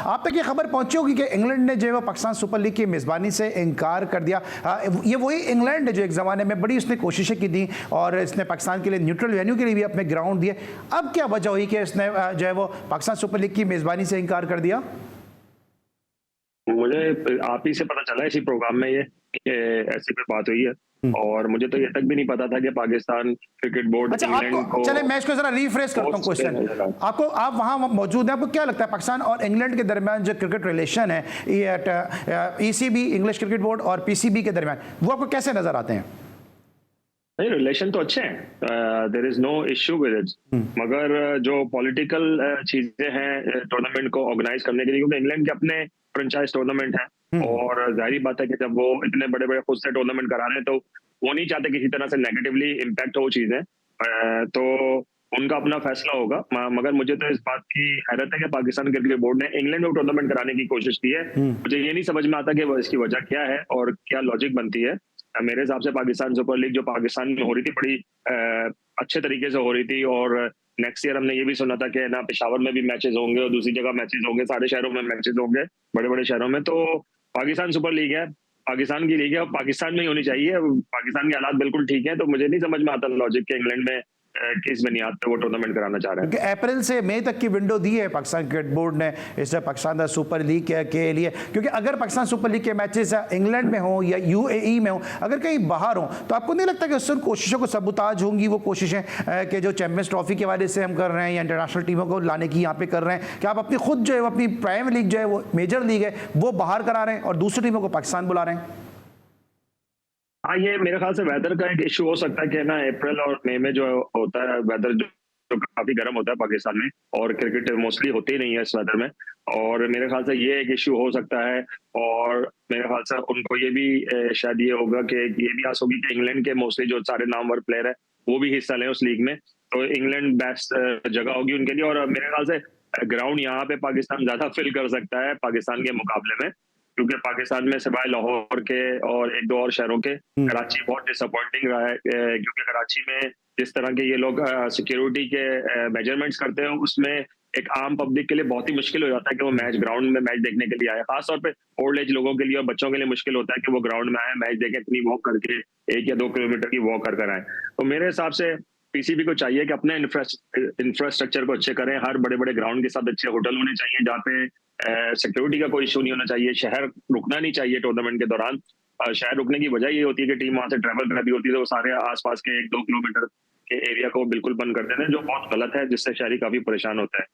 आप तक ये खबर पहुंची होगी कि इंग्लैंड ने जो है वो पाकिस्तान सुपर लीग की मेज़बानी से इनकार कर दिया। ये वही इंग्लैंड है जो एक ज़माने में बड़ी उसने कोशिशें की थी और इसने पाकिस्तान के लिए न्यूट्रल वेन्यू के लिए भी अपने ग्राउंड दिए। अब क्या वजह हुई कि इसने जो है वो पाकिस्तान सुपर लीग की मेज़बानी से इनकार कर दिया? मुझे आप ही से पता चला इसी प्रोग्राम में ये कि ऐसी कोई बात हुई है, और मुझे तो ये तक भी नहीं पता था कि पाकिस्तान क्रिकेट बोर्ड अच्छा, इंग्लैंड को। चले मैं इसको जरा रिफ्रेश करता हूँ क्वेश्चन आपको। आप वहां मौजूद हैं, आपको क्या लगता है पाकिस्तान और इंग्लैंड के दरमियान जो क्रिकेट रिलेशन है, ईसीबी इंग्लिश क्रिकेट बोर्ड और पीसीबी के दरमियान, वो आपको कैसे नजर आते हैं? नहीं, रिलेशन तो अच्छे हैं, there is no issue with it, मगर जो पॉलिटिकल चीजें हैं टूर्नामेंट को ऑर्गेनाइज करने के लिए, क्योंकि इंग्लैंड के अपने फ्रेंचाइज टूर्नामेंट है और जाहिर बात है कि जब वो इतने बड़े बड़े खुद से टूर्नामेंट करा रहे हैं तो वो नहीं चाहते किसी तरह से नेगेटिवली इम्पैक्ट हो चीजें, तो उनका अपना फैसला होगा। मगर मुझे तो इस बात की हैरत है कि पाकिस्तान क्रिकेट बोर्ड ने इंग्लैंड में टूर्नामेंट कराने की कोशिश की है। मुझे ये नहीं समझ में आता कि इसकी वजह क्या है और क्या लॉजिक बनती है। मेरे हिसाब से पाकिस्तान सुपर लीग जो पाकिस्तान में हो रही थी बड़ी अच्छे तरीके से हो रही थी, और नेक्स्ट ईयर हमने ये भी सुना था कि ना पेशावर में भी मैचेस होंगे और दूसरी जगह मैचेस होंगे, सारे शहरों में मैचेस होंगे, बड़े बड़े शहरों में। तो पाकिस्तान सुपर लीग है, पाकिस्तान की लीग है और पाकिस्तान में ही होनी चाहिए। पाकिस्तान के हालात बिल्कुल ठीक है, तो मुझे नहीं समझ में आता लॉजिक के इंग्लैंड में किस बुनियाद पे वो टूर्नामेंट कराना चाह रहे हैं। क्योंकि अप्रैल से मई तक की विंडो दी है पाकिस्तान क्रिकेट बोर्ड ने इस पाकिस्तान सुपर लीग के लिए, क्योंकि अगर पाकिस्तान सुपर लीग के मैचेस इंग्लैंड में हो या यूएई में हो, अगर कहीं बाहर हो, तो आपको नहीं लगता कि उससे उन कोशिशों को सबूताज होंगी? वो कोशिशें कि जो चैंपियंस ट्रॉफी के हवाले से हम कर रहे हैं या इंटरनेशनल टीमों को लाने की यहाँ पे कर रहे हैं, कि आप अपनी खुद जो है अपनी प्राइम लीग जो है वो मेजर लीग है वो बाहर करा रहे हैं और दूसरी टीमों को पाकिस्तान बुला रहे हैं। हाँ, ये मेरे ख्याल से वेदर का एक इशू हो सकता है कि ना अप्रैल और मई में जो होता है वेदर जो काफी गर्म होता है पाकिस्तान में, और क्रिकेट मोस्टली होती ही नहीं है इस वेदर में, और मेरे ख्याल से ये एक इशू हो सकता है। और मेरे ख्याल से उनको ये भी शायद ये होगा कि ये भी आस होगी कि इंग्लैंड के मोस्टली जो सारे नामवर प्लेयर है वो भी हिस्सा लें उस लीग में, तो इंग्लैंड बेस्ट जगह होगी उनके लिए। और मेरे ख्याल से ग्राउंड यहाँ पे पाकिस्तान ज्यादा फिल कर सकता है पाकिस्तान के मुकाबले में, क्योंकि पाकिस्तान में सिवाय लाहौर के और एक दो और शहरों के कराची बहुत डिसअपॉइंटिंग रहा है, क्योंकि कराची में जिस तरह के ये लोग सिक्योरिटी के मेजरमेंट्स करते हैं उसमें एक आम पब्लिक के लिए बहुत ही मुश्किल हो जाता है कि वो मैच ग्राउंड में मैच देखने के लिए आए। खासतौर पे ओल्ड एज लोगों के लिए और बच्चों के लिए मुश्किल होता है कि वो ग्राउंड में आए, मैच देखें, इतनी वॉक करके 1 या 2 किलोमीटर की वॉक कर आए। तो मेरे हिसाब से पीसीबी को चाहिए कि अपने इंफ्रास्ट्रक्चर को अच्छे करें, हर बड़े बड़े ग्राउंड के साथ अच्छे होटल होने चाहिए जहाँ पे सिक्योरिटी का कोई इशू नहीं होना चाहिए, शहर रुकना नहीं चाहिए टूर्नामेंट के दौरान। शहर रुकने की वजह ये होती है कि टीम वहां से ट्रैवल कर रही होती है तो वो सारे आसपास के 1-2 किलोमीटर के एरिया को बिल्कुल बंद कर देते हैं, जो बहुत गलत है, जिससे शहरी काफी परेशान होता है।